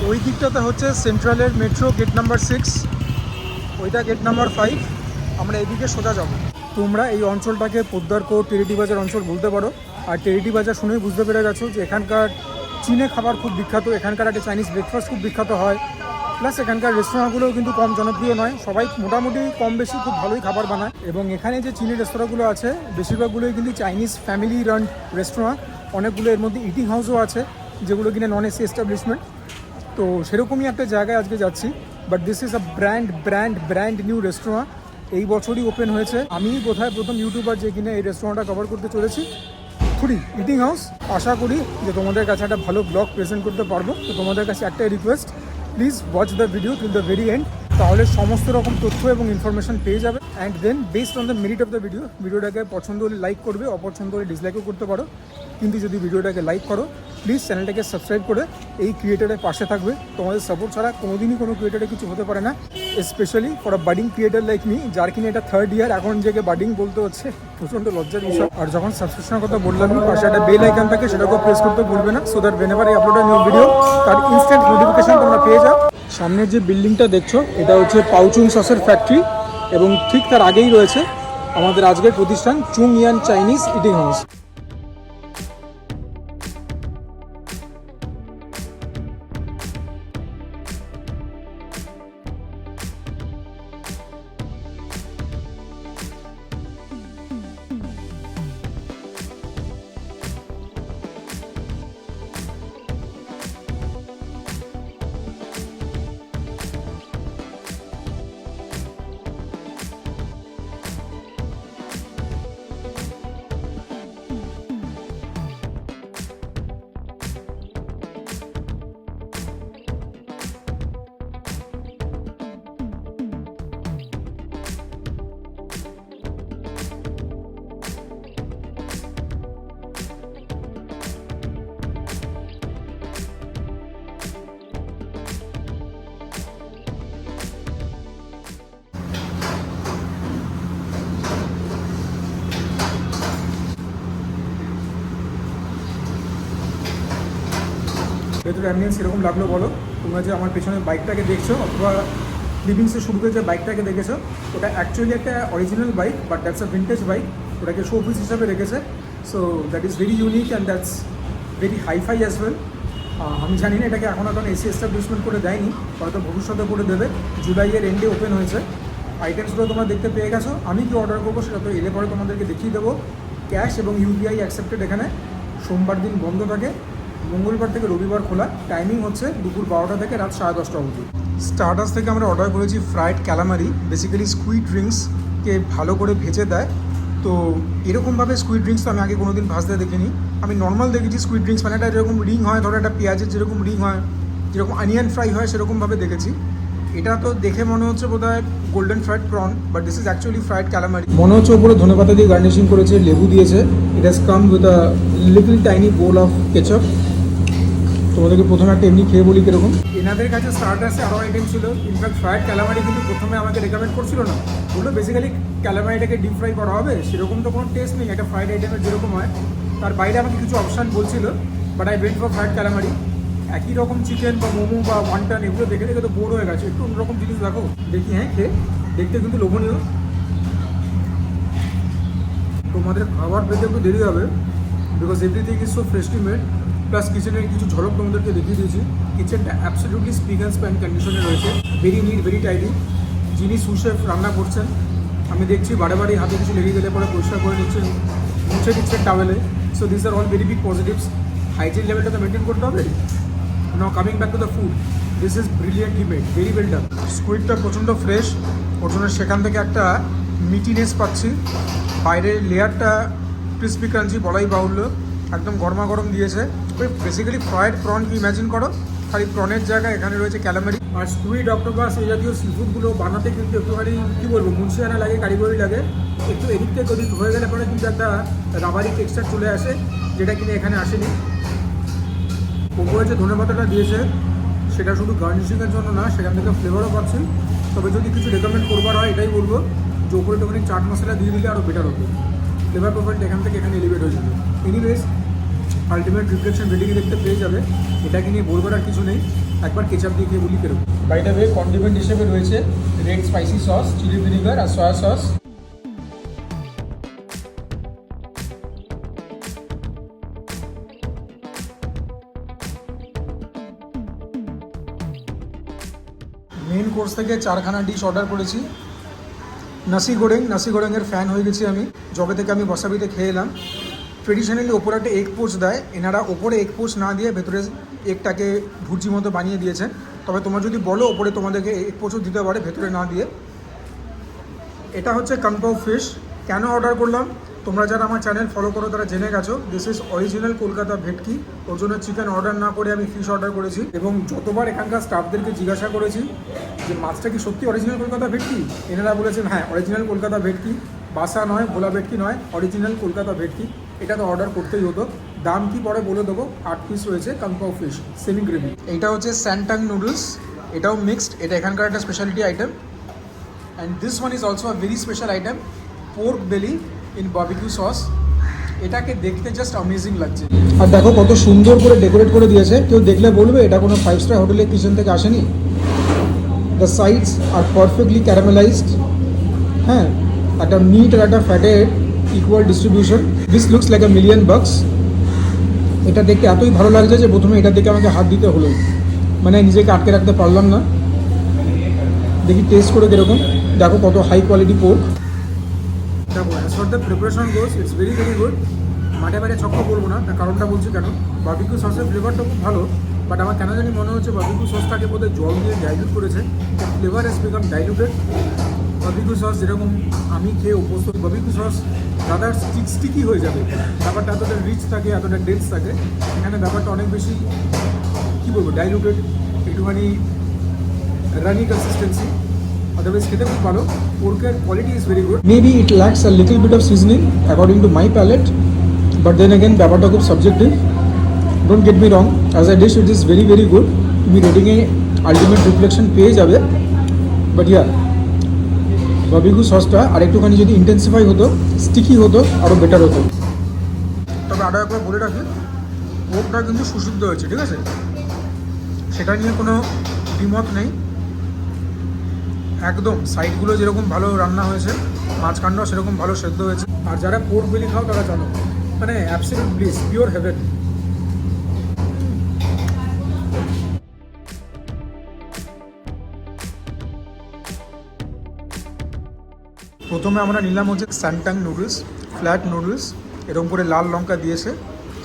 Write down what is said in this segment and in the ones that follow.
ওই দিকটাতে হচ্ছে সেন্ট্রালের মেট্রো গেট নাম্বার 6, ওইটা গেট নাম্বার 5। আমরা এদিকে সোজা যাব। তোমরা এই অঞ্চলটাকে পোদ্দার কোট টেরিটি বাজার অঞ্চল বলতে পারো। আর টেরিটি বাজার শুনেই বুঝতে পেরে গেছো যে এখানকার চীনে খাবার খুব বিখ্যাত, এখানকার একটা চাইনিজ ব্রেকফাস্ট খুব বিখ্যাত হয়। প্লাস এখানকার রেস্তোরাঁগুলোও কিন্তু কম জনপ্রিয় নয়, সবাই মোটামুটি কম বেশি খুব ভালোই খাবার বানায়। এবং এখানে যে চীনের রেস্তোরাঁগুলো আছে বেশিরভাগগুলোই কিন্তু চাইনিজ ফ্যামিলি রান রেস্তোরাঁ। অনেকগুলো এর মধ্যে ইটিং হাউসও আছে যেগুলো কিনা নন এসি এস্টাবলিশমেন্ট। তো সেরকমই একটা জায়গায় আজকে যাচ্ছি। But this is a brand new রেস্তোরাঁ, এই বছরই ওপেন হয়েছে। আমি কোথায় প্রথম ইউটিউবার যে কিনা এই রেস্তোরাঁটা কভার করতে চলেছি, থুরি ইটিং হাউস। আশা করি যে তোমাদের কাছে একটা ভালো ব্লগ প্রেজেন্ট করতে পারবো। তো তোমাদের কাছে একটাই request, please watch the video till the very end, তাহলে সমস্ত রকম তথ্য এবং ইনফরমেশন পেয়ে যাবে। And then based on the merit of the ভিডিওটাকে পছন্দ হলে লাইক করবে, অপছন্দ হলে ডিসলাইকও করতে পারো। কিন্তু যদি ভিডিওটাকে লাইক করো, প্লিজ চ্যানেলটাকে সাবস্ক্রাইব করে এই ক্রিয়েটারের পাশে থাকবে। তোমাদের সাপোর্ট ছাড়া কোনোদিনই কোনো ক্রিয়েটারে কিছু হতে পারে না, specially for a budding creator like me, যার কিনা এটা 3rd ইয়ার। এখন যে বাডিং বলতে হচ্ছে, প্রচণ্ড লজ্জার বিষয়। আর যখন সাবস্ক্রিপশনের কথা বললাম, পাশে একটা বেল আইকন থাকে, সেটাকেও প্রেস করতে ভুলবে না, so that whenever I upload a new video তার ইনস্ট্যান্ট নোটিফিকেশন তোমরা পেয়ে যাও। সামনের যে বিল্ডিংটা দেখছো এটা হচ্ছে পাউচুং সসের ফ্যাক্টরি, এবং ঠিক তার আগেই রয়েছে আমাদের আজকের প্রতিষ্ঠান চুং ইয়ান চাইনিজ ইটিং হাউস। ভেতরে অ্যাম্বিয়েন্স এরকম লাগলো বলো? তোমরা যে আমার পেছনে বাইকটাকে দেখছো, অথবা লিভিংসের শুরুতে যে বাইকটাকে দেখেছো, ওটা অ্যাকচুয়ালি একটা original bike, but that's a vintage bike. ওটাকে শোপিস হিসাবে রেখেছে। So that is very unique and that's very hi-fi as well. আমি জানি না এটাকে এখন এসি এস্টাবলিশমেন্ট করে দেয়নি, হয়তো ভবিষ্যতে করে দেবে। জুলাইয়ের এন্ডে ওপেন হয়েছে। আইটেমসগুলো তোমরা দেখতে পেয়ে গেছো। আমি কি অর্ডার করবো সেটা তো এলে পরে তোমাদেরকে দেখিয়ে দেবো। ক্যাশ এবং ইউপিআই অ্যাকসেপ্টেড এখানে। সোমবার দিন বন্ধ থাকে, মঙ্গলবার থেকে রবিবার খোলা। টাইমিং হচ্ছে দুপুর 12টা থেকে রাত 10:30 অবধি। স্টার্টার্স থেকে আমরা অর্ডার করেছি ফ্রাইড ক্যালামারি, বেসিক্যালি স্কুইড ড্রিঙ্কসকে ভালো করে ভেজে দেয়। তো এরকমভাবে স্কুইড ড্রিঙ্কস তো আমি আগে কোনোদিন ভাজতে দেখিনি। আমি নর্মাল দেখেছি স্কুইড ড্রিঙ্কস, মানে একটা যেরকম রিং হয়, ধরো একটা পেঁয়াজের যেরকম রিং হয়, যেরকম অনিয়ন ফ্রাই হয়, সেরকমভাবে দেখেছি। এটা তো দেখে মনে হচ্ছে বোধহয় golden fried prawn, but this is actually fried calamari. মনে হচ্ছে ওপরে ধনেপাতা দিয়ে গার্নিশিং করেছে, লেবু দিয়েছে। It has come with a little tiny bowl of ketchup. তোমাদেরকে প্রথমে একটা এমনি খেয়ে বলি কীরকম। এনাদের কাছে স্টার্টার্সে আরও আইটেম ছিল। ইনফ্যাক্ট ফ্রাইড ক্যালামারি কিন্তু প্রথমে আমাকে রেকমেন্ড করছিল না, বললো বেসিক্যালি ক্যালামারিটাকে ডিপ ফ্রাই করা হবে, সেরকম তো কোনো টেস্ট নেই একটা ফ্রাইড আইটেমের যেরকম হয়। তার বাইরে আমাকে কিছু অপশান বলছিল, but I went for fried calamari. একই রকম চিকেন বা মোমো বা ওয়ান্টান এগুলো দেখে দেখে তো বোর হয়ে গেছে, একটু অন্যরকম জিনিস দেখো। দেখি, হ্যাঁ খেয়ে দেখতে কিন্তু লোভনীয়। তোমাদের খাবার পেতে একটু দেরি হবে, because everything is so freshly made. Plus কিচেনের কিছু ঝলক তোমাদেরকে দেখিয়ে দিয়েছি। কিচেনটা অ্যাবসলিউটলি স্পিক অ্যান্ড স্প্যান কন্ডিশনে রয়েছে, ভেরি নিট, ভেরি টাইডি। যিনি সুশেফ রান্না করছেন, আমি দেখছি বারে বারে হাতে কিছু লেগে গেলে পরে পরিষ্কার করে নিচ্ছেন, মুছে দিচ্ছেন টাওয়েলে। So this are all very big positives. Hygiene লেভেলটা তো মেনটেন করতে হবে। Now coming back to the food, this is brilliantly made, very well done. স্কুইডটা প্রচণ্ড ফ্রেশ, ওর জন্য সেখান থেকে একটা মিটিনেস পাচ্ছি। বাইরের লেয়ারটা ক্রিসপি ক্রাঞ্চি বলাই বাহুল্য, একদম গরমা গরম দিয়েছে। বেসিক্যালি ফ্রাইড প্রন কি ইম্যাজিন করো, খালি প্রনের জায়গায় এখানে রয়েছে ক্যালামারি। আর স্কুইড, অক্টোপাস এই জাতীয় সিফুডগুলো বানাতে কিন্তু একটুখানি কী বলবো, মুন্সিয়ানা লাগে, কারিগরি লাগে। একটু এদিক থেকে ওদিক হয়ে গেলে পরে কিন্তু একটা রাবারি টেক্সচার চলে আসে, যেটা কিনে এখানে আসেনি। ওপরে যে ধনেপাতাটা দিয়েছে সেটা শুধু গার্নিশিংয়ের জন্য না, সেখান থেকে ফ্লেভারও পাচ্ছি। তবে যদি কিছু রেকমেন্ড করবার হয় এটাই বলবো যে ওপরে একটুখানি চাট মশলা দিয়ে দিলে আরও বেটার হতো। ফ্লেভার প্রোফাইলটা এখান থেকে এখানে এলিভেট হয়ে যাবে। এনিওয়েজ, আলটিমেট রিফ্লেকশন রেটিংয়ে দেখতে পেয়ে যাবে। এটাকে নিয়ে বলবার আর কিছু নেই, একবার কেচাপ দিয়ে খেয়ে বলি বেরোবো। বাই দ্য ওয়ে, কন্ডিমেন্ট হিসেবে রয়েছে red spicy sauce, chilli vinegar আর সয়া সস। মেন কোর্স থেকে 4খানা ডিশ অর্ডার করেছি। নাসি গোরেংয়ের ফ্যান হয়ে গেছি আমি, যবে থেকে আমি ওয়াসাবিতে খেয়ে এলাম। ট্রেডিশনালি ওপরে একটা এগ পোচ দেয়, এনারা ওপরে এগ পোচ না দিয়ে ভেতরে এগটাকে ভুর্জি মতো বানিয়ে দিয়েছেন। তবে তোমরা যদি বলো ওপরে তোমাদেরকে এগ পোচও দিতে পারে ভেতরে না দিয়ে। এটা হচ্ছে কানপাও ফিশ। কেন অর্ডার করলাম, তোমরা যারা আমার চ্যানেল ফলো করো তারা জেনে গেছো। দিস ইজ অরিজিনাল কলকাতা ভেটকি। ওর জন্য চিকেন অর্ডার না করে আমি ফিশ অর্ডার করেছি, এবং যতবার এখানকার স্টাফদেরকে জিজ্ঞাসা করেছি যে মাছটা কি সত্যি অরিজিনাল কলকাতা ভেটকি, এনারা বলেছেন হ্যাঁ অরিজিনাল কলকাতা ভেটকি, বাসা নয়, ভোলা ভেটকি নয়, অরিজিনাল কলকাতা ভেটকি। এটা তো অর্ডার করতেই হতো। দাম কি পরে বলে দেবো। 8 পিস রয়েছে কানপাও ফিশ সেমি গ্রেভি। এইটা হচ্ছে স্যান্টাং নুডলস, এটাও মিক্সড, এটা এখানকার একটা speciality item. And this one is also a very special item, pork বেলি ইন বারবিকিউ সস। এটাকে দেখতে জাস্ট অ্যামেজিং লাগছে। আর দেখো কত সুন্দর করে ডেকোরেট করে দিয়েছে, কেউ দেখলে বলবে এটা কোনো 5 স্টার হোটেলের কিচেন থেকে আসেনি। The sides are perfectly caramelised. হ্যাঁ, একটা মিট আর একটা ফ্যাটের equal distribution. This looks like $1 million. এটা দেখতে এতই ভালো লাগছে যে প্রথমে এটা দেখে আমাকে হাত দিতে হলো, মানে নিজেকে আটকে রাখতে পারলাম না। দেখি টেস্ট করে কীরকম। দেখো কত হাই কোয়ালিটি পোর্ক। দেখো as for the preparation goes it's very very good. মাঠে বাইরে ছক্কা বলবো না, তার কারণটা বলছি কেন। বারবিকিউ সসের ফ্লেভারটা খুব ভালো, বাট আমার কেন জানি মনে হচ্ছে বারবিকিউ সসটাকে বোধহয় জল দিয়ে ডাইলুট করেছে। Flavour has become diluted. Barbecue sauce যেরকম আমি খেয়ে অভ্যস্ত, বারবিকিউ সস রাদার স্টিকি হয়ে যাবে। ব্যাপারটা এতটা রিচ থাকে, এতটা ডেন্স থাকে। এখানে ব্যাপারটা অনেক বেশি কী বলবো, ডাইলুটেড, একটুখানি রানি কনসিস্টেন্সি। Otherwise, খেতে খুব ভালো। পোর্কের quality is very good. Maybe it lacks a little bit of seasoning according to my palate, but then again ব্যাপারটা খুব subjective. Don't get me wrong, as a dish it is very very good. তুমি রেটিংয়ে ultimate reflection পেয়ে যাবে। But yeah, barbecue সসটা আর একটুখানি যদি intensify হতো, স্টিকি হতো, আরও বেটার হতো। তবে আরও একবার বলে রাখি, পোর্কটা কিন্তু সুসিদ্ধ হয়েছে, ঠিক আছে, সেটা নিয়ে কোনো দ্বিমত নেই। একদম সাইডগুলো যেরকম ভালো রান্না হয়েছে, মাঝখানটাও সেরকম ভালো সেদ্ধ হয়েছে। আর যারা পোর্ক বেলি খাও তারা জানো, মানে অ্যাবসলিউট ব্লিস, পিওর হেভেন। প্রথমে আমরা নিলাম হচ্ছে স্যান্টাং নুডলস, ফ্ল্যাট নুডলস, এরকম করে লাল লঙ্কা দিয়েছে।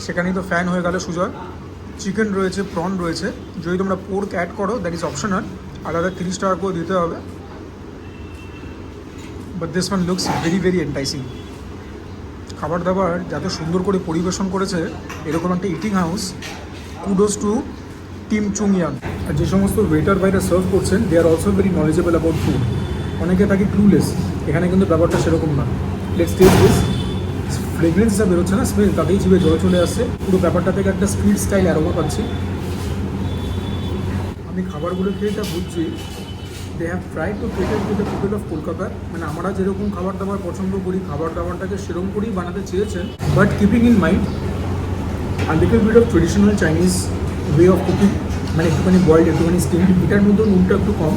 সেখানেই তো ফ্যান হয়ে গেল সুজয়। চিকেন রয়েছে, প্রন রয়েছে। যদি তোমরা পোর্ক অ্যাড করো দ্যাট ইজ অপশনাল, আলাদা 30 টাকা করে দিতে হবে। But this one looks very very enticing. খাবার দাবার যত সুন্দর করে পরিবেশন করেছে এরকম একটা eating house, kudos to team Chungyan. আর যে সমস্ত ওয়েটার বাইরে সার্ভ করছেন they are also very knowledgeable about food. অনেকে থাকে ক্লুলেস, এখানে কিন্তু ব্যাপারটা সেরকম না। Let's test this. ফ্রেগরেন্স যা বেরোচ্ছে না, স্মেল, তাতেই জিভে জল চলে আসছে। পুরো ব্যাপারটা থেকে একটা স্ট্রিট স্টাইল অ্যারোমা পাচ্ছি। আমি খাবারগুলো খেয়ে যা বুঝছি, they have try to cater to the people of Kolkata. মানে আমরা যেরকম খাবার দাবার পছন্দ করি, খাবার দাবারটাকে সেরকম করেই বানাতে চেয়েছেন, but keeping in mind a little bit of traditional Chinese way of cooking. মানে একটুখানি বয়েলড, একটুখানি স্টিমড, এটার মধ্যে নুনটা একটু কম।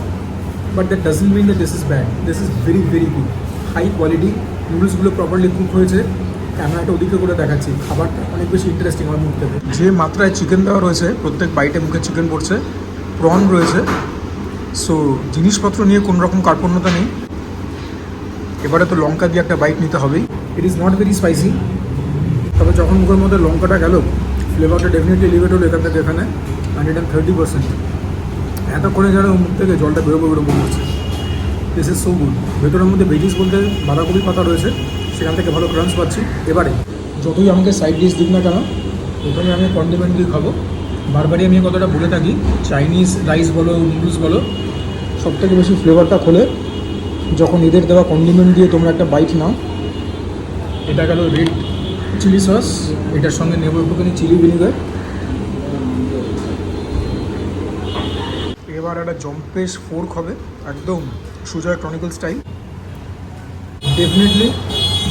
But that doesn't mean that this is bad. This is very very good, high quality. নুডলসগুলো প্রপারলি কুক হয়েছে। ক্যামেরাটা ওদিকে করে দেখাচ্ছি, খাবারটা অনেক বেশি ইন্টারেস্টিং আমার মুখ থেকে। যে মাত্রায় চিকেন দেওয়া রয়েছে, প্রত্যেক বাইটে মুখে চিকেন পড়ছে, প্রন রয়েছে। সো জিনিসপত্র নিয়ে কোনো রকম কার্পণ্যতা নেই। এবারে তো লঙ্কা দিয়ে একটা বাইট নিতে হবেই। It is not very spicy, তবে যখন মুখের মধ্যে লঙ্কাটা গেল, ফ্লেভারটা ডেফিনেটলি এলিভেট হলো এখান থেকে এখানে 130%। এতক্ষণে যেন মুখ থেকে জলটা বেরোবো বেরোবো করছে। This is so good. ভেতরের মধ্যে ভেজিস বলতে বাঁধাকপি পাতা রয়েছে, সেখান থেকে ভালো ক্রাঞ্চ পাচ্ছি। এবারে যতই আমাকে সাইড ডিশ দিক না কেন, প্রথমে আমি কন্ডিমেন্ট দিয়ে খাবো। বারবারই আমি কথাটা বলে থাকি, চাইনিজ রাইস বলো, নুডলস বলো, সবথেকে বেশি ফ্লেভারটা খোলে যখন এদের দেওয়া কন্ডিমেন্ট দিয়ে তোমরা একটা বাইট নাও। এটা গেল রেড চিলি সস, এটার সঙ্গে নেবো একটুখানি চিলি ভিনিগার। এবার একটা জম্পেশ ফোর্ক হবে, একদম সুজয় ক্রনিকল স্টাইল। ডেফিনেটলি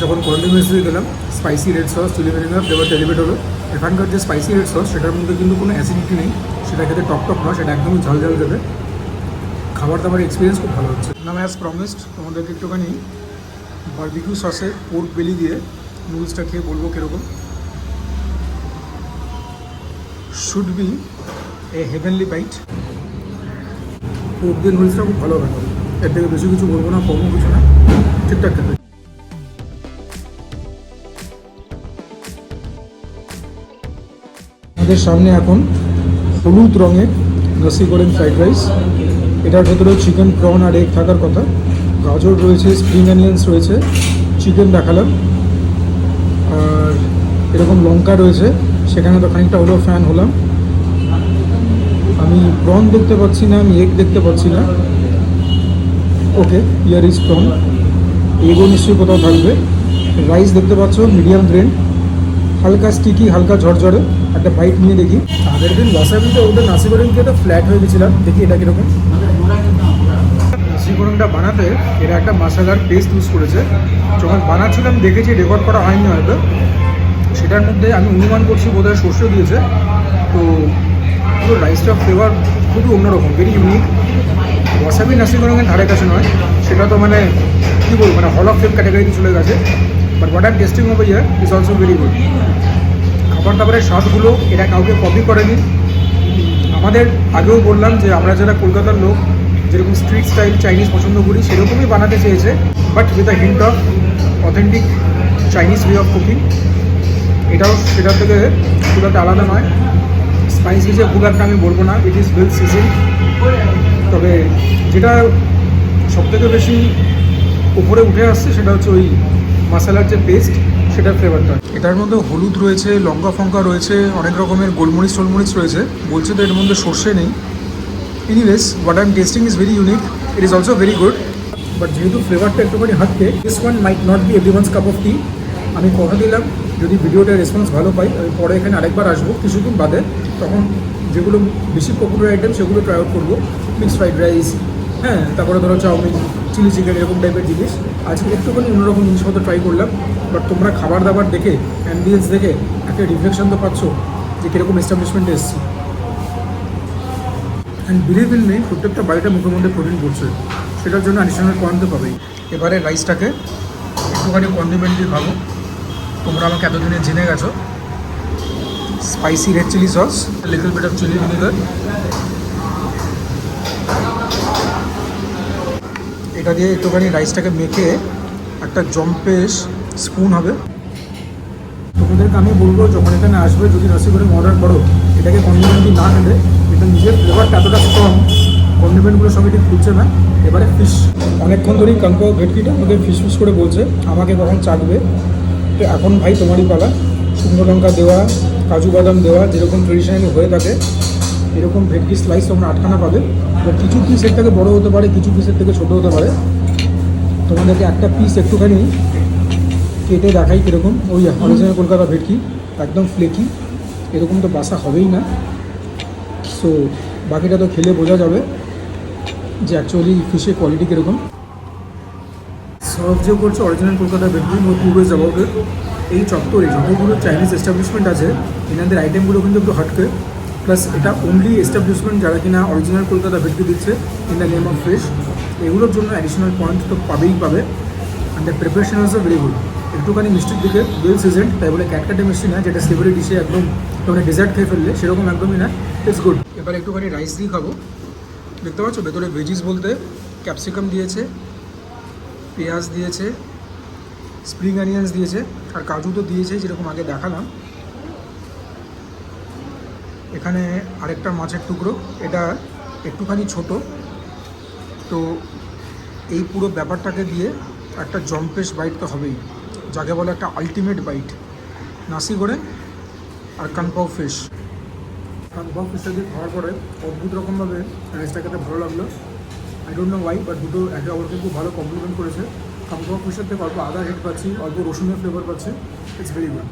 যখন কন্টিনিউস দিয়ে দিলাম spicy red sauce chilli vinegar ফ্লেভারটা এলিভেট হলো। এখানকার যে স্পাইসি রেড সস সেটার মধ্যে কিন্তু কোনো অ্যাসিডিটি নেই, সেটা খেতে টক টক নয়, সেটা একদমই ঝাল ঝাল দেবে। খাবার দাবার এক্সপিরিয়েন্স খুব ভালো হচ্ছে। নাম অ্যাজ প্রমিসড তোমাদেরকে একটুখানি বারবিকিউ সসে পোর্ক বেলি দিয়ে নুডলসটা খেয়ে বলবো কীরকম। Should be a heavenly bite. Pork দিয়ে নুডলসটা খুব ভালো হবে, এর থেকে বেশি কিছু বলবো না, কমও কিছু না, ঠিকঠাক খেতে। আমাদের সামনে এখন হলুদ রঙের নাসি গোরেং ফ্রাইড রাইস। এটার ভেতরে চিকেন, প্রন আর এগ থাকার কথা। গাজর রয়েছে, স্প্রিং অনিয়ন্স রয়েছে, চিকেন দেখালাম, আর এরকম লঙ্কা রয়েছে, সেখানে তো খানিকটা হলেও ফ্যান হলাম। আমি প্রন দেখতে পাচ্ছি না, আমি এগ দেখতে পাচ্ছি না। ওকে, ইয়ার ইজ প্রন, এগও নিশ্চয়ই কোথাও থাকবে। রাইস দেখতে পাচ্ছ মিডিয়াম গ্রেন, হালকা স্টিকি, হালকা ঝরঝরে। একটা বাইট নিয়ে দেখি। আগের দিন ওয়াসাবিতে ওদের নাসি গোরেং খেয়ে তো ফ্ল্যাট হয়ে গেছিলাম, দেখি এটা কীরকম। নাসি গোরেংটা বানাতে এরা একটা মশলার পেস্ট ইউজ করেছে। যখন বানাচ্ছিলাম দেখেছি, রেকর্ড করা হয়নি হয়তো, সেটার মধ্যে আমি অনুমান করছি বোধহয় সর্ষে দিয়েছে। তো পুরো রাইসটার ফ্লেভার খুবই অন্যরকম, ভেরি ইউনিক। ওয়াসাবি নাসি গোরেংয়ের ধারে কাছে নয়, সেটা তো মানে কী বলবো, মানে হল অফ ফেম ক্যাটাগরিতে চলে গেছে। But what eye testing over here is also very good. খাবার দাবারের স্বাদগুলো এরা কাউকে কপি করেনি। আমাদের আগেও বললাম যে আমরা যারা কলকাতার লোক যেরকম স্ট্রিট স্টাইল চাইনিজ পছন্দ করি, সেরকমই বানাতে চেয়েছে, but with a hint of authentic Chinese way of cooking. এটাও সেটার থেকে খুব একটা আলাদা নয়। স্পাইসি যে খুব একটা আমি বলবো না, ইট ইজ ওয়েল সিজন। তবে যেটা সবথেকে বেশি উপরে উঠে আসছে সেটা হচ্ছে ওই মশলার যে পেস্ট, সেটার ফ্লেভারটা। এটার মধ্যে হলুদ রয়েছে, লঙ্কা ফঙ্কা রয়েছে, অনেক রকমের গোলমরিচ টোলমরিচ রয়েছে। বলছে তো এর মধ্যে সর্ষে নেই। Anyways, what I am tasting is very unique, it is also very good. But যেহেতু ফ্লেভারটা একটুখানি হাতকে, this one might not be everyone's cup of tea. আমি কথা দিলাম যদি ভিডিওটার রেসপন্স ভালো পাই, আমি পরে এখানে আরেকবার আসবো কিছুদিন বাদে, তখন যেগুলো বেশি পপুলার আইটেম সেগুলো ট্রাই আউট করবো। মিক্সড ফ্রাইড রাইস, হ্যাঁ, তারপরে ধরো চাউমিন, চিলি চিকেন, এরকম টাইপের জিনিস। আজকে একটুখানি অন্যরকম জিনিসপত্র ট্রাই করলাম। বাট তোমরা খাবার দাবার দেখে, অ্যাম্বিয়েন্স দেখে একটা রিফ্লেকশন তো পাচ্ছ যে কীরকম এস্টাবলিশমেন্টে এসেছি। অ্যান্ড বিলিভ ইন মি, প্রত্যেকটা বাড়িটা মুখের মধ্যে প্রোটিন করছে, সেটার জন্য অ্যাডিশনাল পয়েন্ট তো পাবেই। এবারে রাইসটাকে একটুখানি কন্ডিমেন্ট দিয়ে খাবো। তোমরা আমাকে এতদিনে জেনে গেছো। Spicy red chilli sauce, little bit of chilli vinegar. এটা দিয়ে একটুখানি রাইসটাকে মেখে একটা জম্পেশ স্পুন হবে। তোমাদেরকে আমি বলবো, যখন এখানে আসবে, যদি নাসি গোরেং অর্ডার করো, এটাকে কন্ডিমেন্টই না খেলে, এটা নিজের ফ্লেভারটা এতটা স্ট্রং, কন্ডিমেন্টগুলো সব এটি খুলছে না। এবারে ফিশ, অনেকক্ষণ ধরেই কানপাও ভেটকিটা আমাকে ফিশ ফিশ করে বলছে আমাকে কখন চাটবে। তো এখন ভাই তোমারই পালা। শুকনো লঙ্কা দেওয়া, কাজু বাদাম দেওয়া, যেরকম ট্রেডিশনালি হয়ে থাকে, এরকম ভেটকি স্লাইস তোমরা 8খানা পাবে। এবার কিছু পিস এর থেকে বড়ো হতে পারে, কিছু পিসের থেকে ছোটো হতে পারে। তোমাদেরকে একটা পিস একটুখানি কেটে দেখাই কীরকম। ওই অরিজিনাল কলকাতা ভেটকি, একদম ফ্লেকি, এরকম তো বাসা হবেই না। সো বাকিটা তো খেলে বোঝা যাবে যে অ্যাকচুয়ালি ফিশের কোয়ালিটি কীরকম। সার্ভ যে করছে অরিজিনাল কলকাতা ভেটকি, no two ways about it. এই চত্বরে যতগুলো চাইনিজ এস্টাবলিশমেন্ট আছে, এনাদের আইটেমগুলো কিন্তু একটু হাটকে। প্লাস এটা অনলি এস্টাবলিশমেন্ট যারা কিনা অরিজিনাল কলকাতা ভেটকি দিচ্ছে in the name of fish, এগুলোর জন্য অ্যাডিশনাল পয়েন্ট তো পাবেই পাবে। And the preparation also very good. একটুখানি মিষ্টির দিকে ওয়েল সিজেন্ড, তাই বলে ক্যাটকাটে মিষ্টি না যেটা সেভারি ডিশে একদম তোমরা ডেজার্ট খেয়ে ফেললে, সেরকম একদমই না। It's good. এবার একটুখানি রাইস দিয়ে খাবো। দেখতে পাচ্ছ ভেতরে ভেজিস বলতে ক্যাপসিকাম দিয়েছে, পেঁয়াজ দিয়েছে, স্প্রিং অনিয়ন্স দিয়েছে, আর কাজু তো দিয়েছে যেরকম আগে দেখালাম। এখানে আরেকটা মাছের টুকরো, এটা একটুখানি ছোট। তো এই পুরো ব্যাপারটাকে দিয়ে একটা জম্পেশ বাইট তো হবেই, যাকে বলে একটা আলটিমেট বাইট। নাসি গোরেং আর কানপাও ফিশ। কানপাও ফিশটা দিয়ে খাওয়ার পরে অদ্ভুত রকমভাবে রাইসটা খেতে ভালো লাগলো। I don't know Y, but দুটো একে অপরকে খুব ভালো কমপ্লিমেন্ট করেছে। কানপাও ফিশের থেকে অল্প আদা হেড পাচ্ছি, অল্প রসুনের ফ্লেভার পাচ্ছি। It's very good.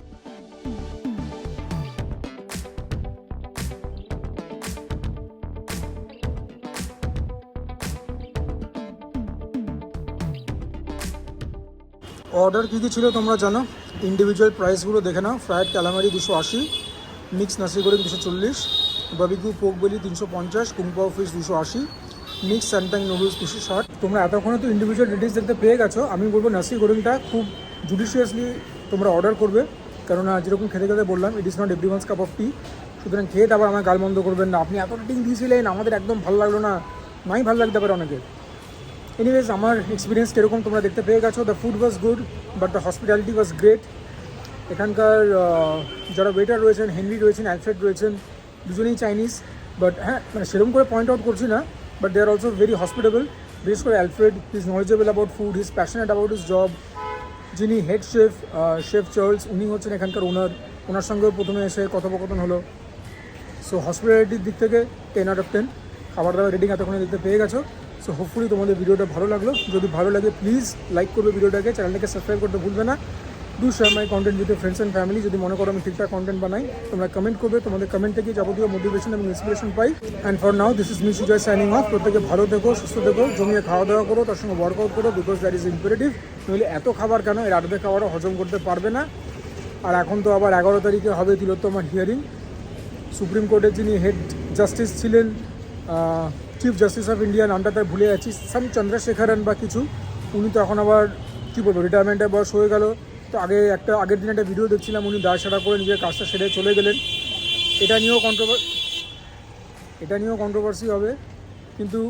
অর্ডার কী কী ছিল তোমরা জানো, ইন্ডিভিজুয়াল প্রাইসগুলো দেখে নাও। ফ্রায়েড ক্যালামারি 280, মিক্স নাসি গোরিং 240, বাবিকিউ পোক বেলি 350, কুংপাও ফিশ 280, মিক্স স্যান্টাং নুডলস 260। তোমরা এতক্ষণে তো ইন্ডিভিজুয়াল ডিটেলস দেখতে পেয়ে গেছো। আমি বলবো নাসি গোরিংটা খুব জুডিশিয়াসলি তোমরা অর্ডার করবে, কেননা যেরকম খেতে খেতে বললাম, it is not everyone's cup of tea. সুতরাং খেয়ে তারপর আমার গাল বন্ধ করবেন না, আপনি এত রেটিং দিয়েছিলেন আমাদের একদম ভালো লাগলো না। নাই ভালো লাগতে পারে অনেকে। এনিওয়েজ, আমার এক্সপিরিয়েন্স কীরকম তোমরা দেখতে পেয়ে গেছো। The food was good, but the hospitality was great. এখানকার যারা ওয়েটার রয়েছেন, হেনরি রয়েছেন, অ্যালফ্রেড রয়েছেন, দুজনেই চাইনিজ। বাট হ্যাঁ, মানে সেরকম করে পয়েন্ট আউট করছি না, but they are also very hospitable. বিশেষ করে Alfred, he is knowledgeable about food, he is passionate about his job. যিনি হেড শেফ, শেফ চার্লস, উনি হচ্ছেন এখানকার ওনার সঙ্গেও প্রথমে এসে কথোপকথন হলো। সো হসপিটালিটির দিক থেকে 10 out of 10 খাবার দাবার রেটিং এতক্ষণে দেখতে পেয়ে গেছো। সো হোপফুলি তোমাদের ভিডিওটা ভালো লাগলো। যদি ভালো লাগে প্লিজ লাইক করবে ভিডিওটাকে, চ্যানেলটাকে সাবস্ক্রাইব করতে ভুলবে না। Do share my content with friends and family. যদি মনে করো আমি ঠিকঠাক কন্টেন্ট বানাই, তোমরা কমেন্ট করবে। তোমাদের কমেন্ট থেকে যাবতীয় মোটিভেশন এবং ইন্সপিরেশন পাই। And for now this is me Sujoy signing off. প্রত্যেকে ভালো থেকো, সুস্থ থেকো, জমিয়ে খাওয়া দাওয়া করো, তার সঙ্গে ওয়ার্কআউট করো, বিকজ দ্যাট ইজ ইম্পারেটিভ। নইলে এত খাবার কেন, এর আর্ধেক খাবারও হজম করতে পারবে না। আর এখন তো আবার 11 তারিখে হবে তিলোত্তমার হিয়ারিং। সুপ্রিম কোর্টের যিনি হেড জাস্টিস ছিলেন, চিফ জাস্টিস অফ ইন্ডিয়া, নামটা তার ভুলে যাচ্ছি, সাম চন্দ্রশেখরন বা কিছু, উনি তো এখন আবার কী বলবো, রিটায়ারমেন্টের বয়স হয়ে গেল। তো আগের দিন একটা ভিডিও দেখছিলাম, উনি দায় সারা করে নিজের কাজটা সেরে চলে গেলেন। এটা নিয়েও কন্ট্রোভার্সি হবে। কিন্তু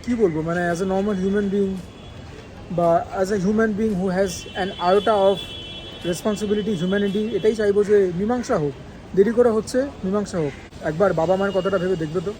কী বলবো, মানে as a normal human being, বা as a human being who has an iota of responsibility, humanity, এটাই চাইবো যে মীমাংসা হোক। দেরি করে হচ্ছে, মীমাংসা হোক। একবার বাবা মায়ের কথাটা ভেবে দেখবে তো।